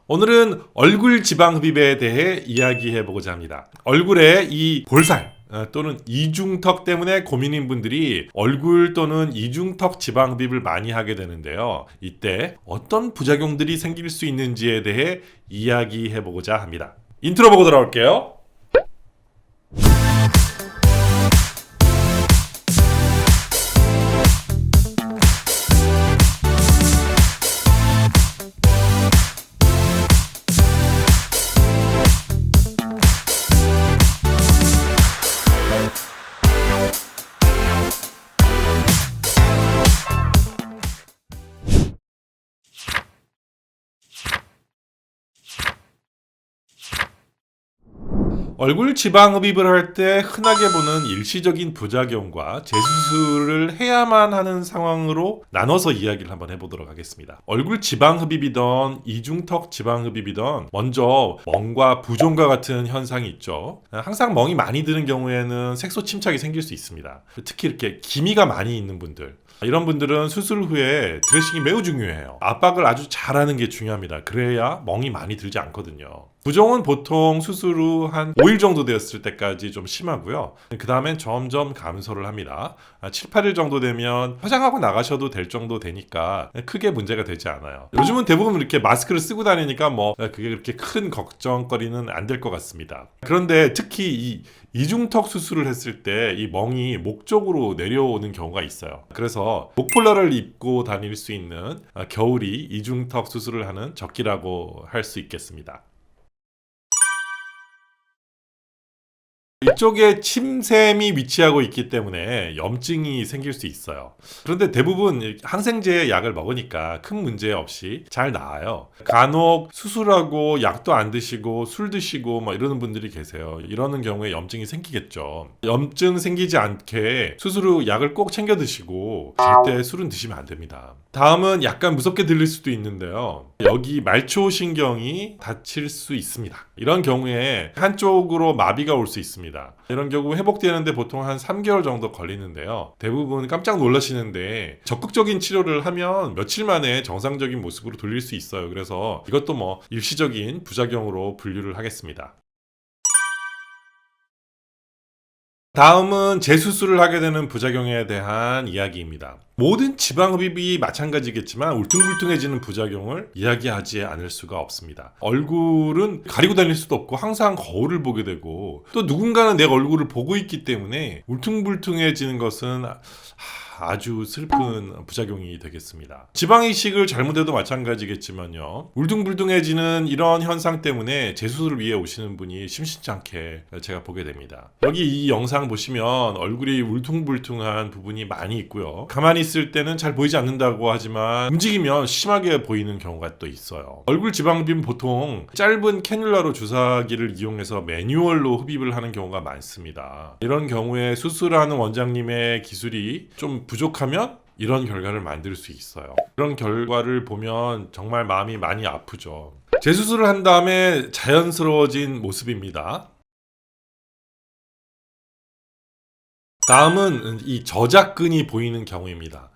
오늘은 얼굴 지방 흡입에 대해 이야기해 보고자 합니다. 얼굴에 이 볼살 또는 이중턱 때문에 고민인 분들이 얼굴 또는 이중턱 지방 흡입을 많이 하게 되는데요. 이때 어떤 부작용들이 생길 수 있는지에 대해 이야기해 보고자 합니다. 인트로 보고 돌아올게요. 얼굴 지방 흡입을 할 때 흔하게 보는 일시적인 부작용과 재수술을 해야만 하는 상황으로 나눠서 이야기를 한번 해보도록 하겠습니다. 얼굴 지방 흡입이던 이중턱 지방 흡입이던 먼저 멍과 부종과 같은 현상이 있죠. 항상 멍이 많이 드는 경우에는 색소 침착이 생길 수 있습니다. 특히 이렇게 기미가 많이 있는 분들, 이런 분들은 수술 후에 드레싱이 매우 중요해요. 압박을 아주 잘하는 게 중요합니다. 그래야 멍이 많이 들지 않거든요. 부종은 보통 수술 후 한 5일 정도 되었을 때까지 좀 심하고요. 그 다음엔 점점 감소를 합니다. 7, 8일 정도 되면 화장하고 나가셔도 될 정도 되니까 크게 문제가 되지 않아요. 요즘은 대부분 이렇게 마스크를 쓰고 다니니까 그게 그렇게 큰 걱정거리는 안 될 것 같습니다. 그런데 특히 이 이중턱 수술을 했을 때 이 멍이 목 쪽으로 내려오는 경우가 있어요. 그래서 목폴라를 입고 다닐 수 있는 겨울이 이중턱 수술을 하는 적기라고 할 수 있겠습니다. 이쪽에 침샘이 위치하고 있기 때문에 염증이 생길 수 있어요. 그런데 대부분 항생제 약을 먹으니까 큰 문제 없이 잘 나아요. 간혹 수술하고 약도 안 드시고 술 드시고 이러는 분들이 계세요. 이러는 경우에 염증이 생기겠죠. 염증 생기지 않게 수술 후 약을 꼭 챙겨 드시고 절대 술은 드시면 안 됩니다. 다음은 약간 무섭게 들릴 수도 있는데요. 여기 말초신경이 다칠 수 있습니다. 이런 경우에 한쪽으로 마비가 올 수 있습니다. 이런 경우 회복되는데 보통 한 3개월 정도 걸리는데요. 대부분 깜짝 놀라시는데 적극적인 치료를 하면 며칠 만에 정상적인 모습으로 돌릴 수 있어요. 그래서 이것도 일시적인 부작용으로 분류를 하겠습니다. 다음은 재수술을 하게 되는 부작용에 대한 이야기입니다. 모든 지방 흡입이 마찬가지겠지만 울퉁불퉁해지는 부작용을 이야기하지 않을 수가 없습니다. 얼굴은 가리고 다닐 수도 없고 항상 거울을 보게 되고 또 누군가는 내 얼굴을 보고 있기 때문에 울퉁불퉁해지는 것은 아주 슬픈 부작용이 되겠습니다. 지방 이식을 잘못해도 마찬가지겠지만요. 울퉁불퉁해지는 이런 현상 때문에 재수술을 위해 오시는 분이 심심치 않게 제가 보게 됩니다. 여기 이 영상 보시면 얼굴이 울퉁불퉁한 부분이 많이 있고요. 가만히 있을 때는 잘 보이지 않는다고 하지만 움직이면 심하게 보이는 경우가 또 있어요. 얼굴 지방 흡입은 보통 짧은 캐뉼라로 주사기를 이용해서 매뉴얼로 흡입을 하는 경우가 많습니다. 이런 경우에 수술하는 원장님의 기술이 좀 부족하면 이런 결과를 만들 수 있어요. 이런 결과를 보면 정말 마음이 많이 아프죠. 재수술을 한 다음에 자연스러워진 모습입니다. 다음은 이 저작근이 보이는 경우입니다.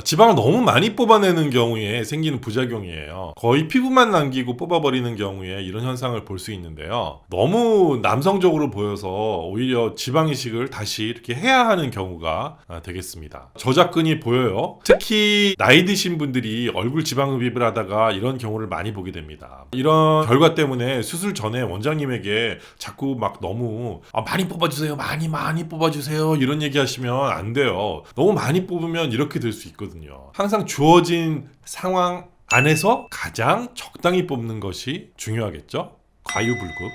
지방을 너무 많이 뽑아내는 경우에 생기는 부작용이에요. 거의 피부만 남기고 뽑아버리는 경우에 이런 현상을 볼 수 있는데요. 너무 남성적으로 보여서 오히려 지방 이식을 다시 이렇게 해야 하는 경우가 되겠습니다. 저작근이 보여요. 특히 나이 드신 분들이 얼굴 지방 흡입을 하다가 이런 경우를 많이 보게 됩니다. 이런 결과 때문에 수술 전에 원장님에게 자꾸 너무 많이 뽑아주세요, 많이 뽑아주세요 이런 얘기 하시면 안 돼요. 너무 많이 뽑으면 이렇게 될 수 있거든요. 항상 주어진 상황 안에서 가장 적당히 뽑는 것이 중요하겠죠? 과유불급.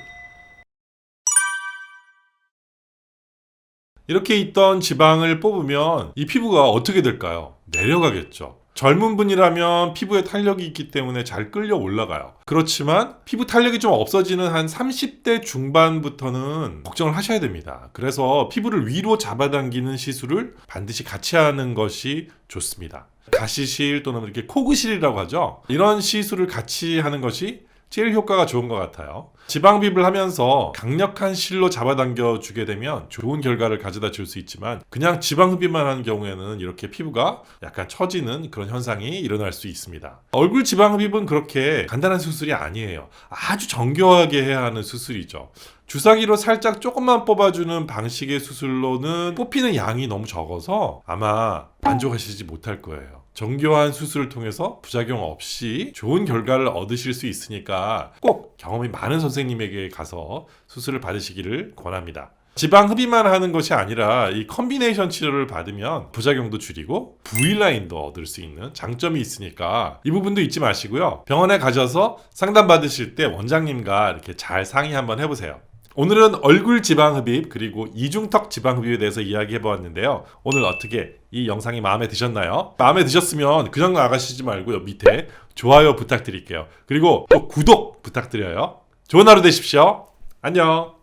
이렇게 있던 지방을 뽑으면 이 피부가 어떻게 될까요? 내려가겠죠. 젊은 분이라면 피부에 탄력이 있기 때문에 잘 끌려 올라가요. 그렇지만 피부 탄력이 좀 없어지는 한 30대 중반부터는 걱정을 하셔야 됩니다. 그래서 피부를 위로 잡아당기는 시술을 반드시 같이 하는 것이 좋습니다. 가시실 또는 이렇게 코그실이라고 하죠. 이런 시술을 같이 하는 것이 제일 효과가 좋은 것 같아요. 지방 흡입을 하면서 강력한 실로 잡아당겨 주게 되면 좋은 결과를 가져다 줄 수 있지만 그냥 지방 흡입만 하는 경우에는 이렇게 피부가 약간 처지는 그런 현상이 일어날 수 있습니다. 얼굴 지방 흡입은 그렇게 간단한 수술이 아니에요. 아주 정교하게 해야 하는 수술이죠. 주사기로 살짝 조금만 뽑아주는 방식의 수술로는 뽑히는 양이 너무 적어서 아마 만족하시지 못할 거예요. 정교한 수술을 통해서 부작용 없이 좋은 결과를 얻으실 수 있으니까 꼭 경험이 많은 선생님에게 가서 수술을 받으시기를 권합니다. 지방 흡입만 하는 것이 아니라 이 컨비네이션 치료를 받으면 부작용도 줄이고 V라인도 얻을 수 있는 장점이 있으니까 이 부분도 잊지 마시고요. 병원에 가셔서 상담 받으실 때 원장님과 이렇게 잘 상의 한번 해보세요. 오늘은 얼굴 지방 흡입 그리고 이중턱 지방 흡입에 대해서 이야기해 보았는데요. 오늘 어떻게 이 영상이 마음에 드셨나요? 마음에 드셨으면 그냥 나가시지 말고요. 밑에 좋아요 부탁드릴게요. 그리고 또 구독 부탁드려요. 좋은 하루 되십시오. 안녕.